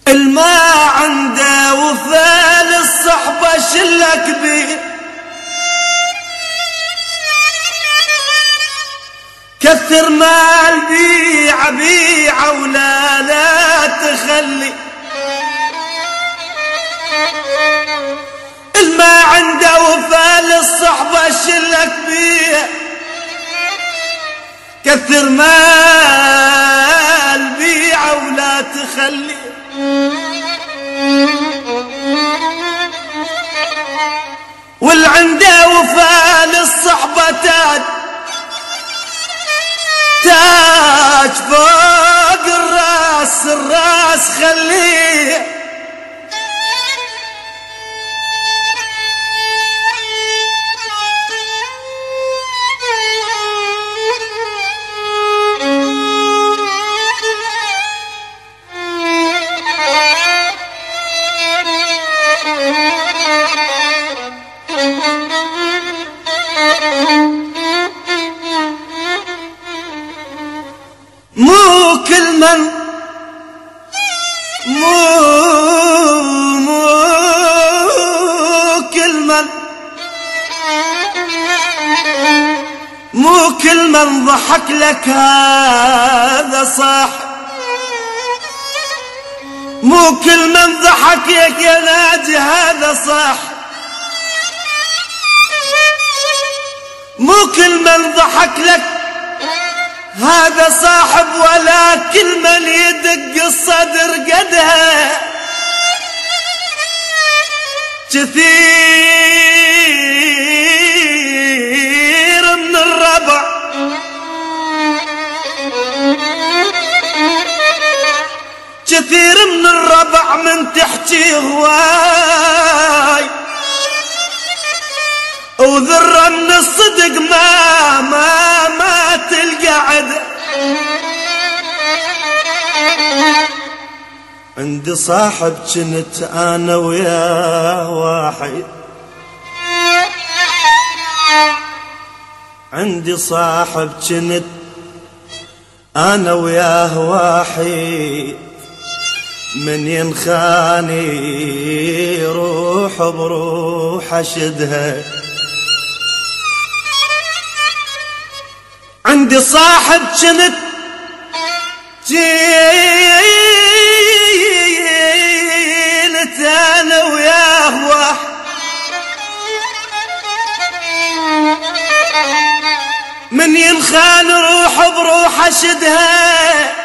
الما عنده وفاء للصحبة شلة كبير، كثر مال بيع بيع ولا لا تخلي. الما عنده وفاء للصحبة شلة كبير، كثر مال بيع ولا تخلي. واللي عنده وفاء للصحبة تاج فوق الراس، الراس خليه. مو كل من مو كل من ضحك لك هذا صح، مو كل من ضحك لك يا ناجي هذا صح، مو كل من ضحك لك هذا صاحب، ولا كل من يدق الصدر قدها. كثير من الربع كثير من الربع من تحكي هواي، وذرة من الصدق ما تلقى عده. عندي صاحب كنت انا وياه واحد، عندي صاحب كنت انا وياه واحد، من ينخاني روح بروح اشدها. عندي صاحب كنت انا وياه واحد، من ينخان روح بروح اشدها.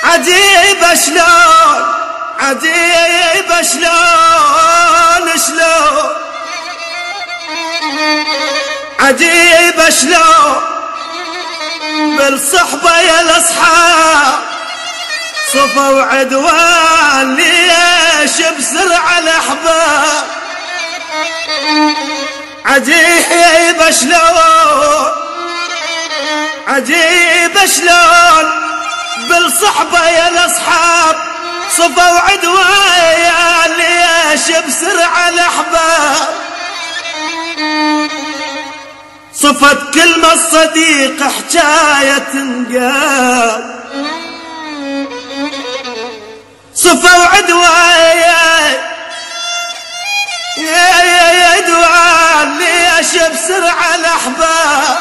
عجيب شلون عجيب شلون عجيب شلون بالصحبة يا الاصحاب صفا وعدوان، ليش بسرعة الاحباب. عجيب شلون عجيب شلون بالصحبة يا الاصحاب صفا وعدوان، ليش بسرعة الاحباب. صفت كلمة الصديق حكاية تنقال، صفا وعدوان يا عدوان، ليش بسرعة الاحباب.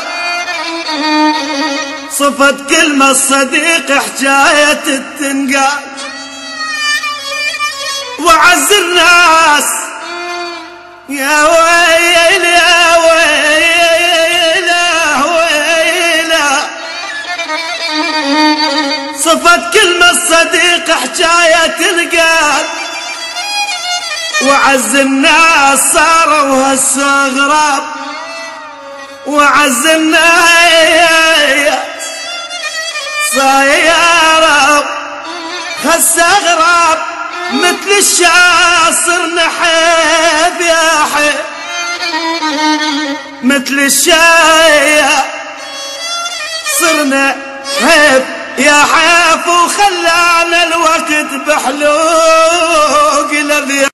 صفت كلمة الصديق حكاية تنقال، وعز الناس يا ويل يا ويل صفت كلمة الصديق حكاية تنقال، وعز الناس صاروا هسه غراب، وعز الناس صايروا هسه غراب. مثل الشاي صرنا حيف يا حيف، مثل الشاي صرنا حيف يا حيف، وخلانا الوقت بحلوق لذيذ.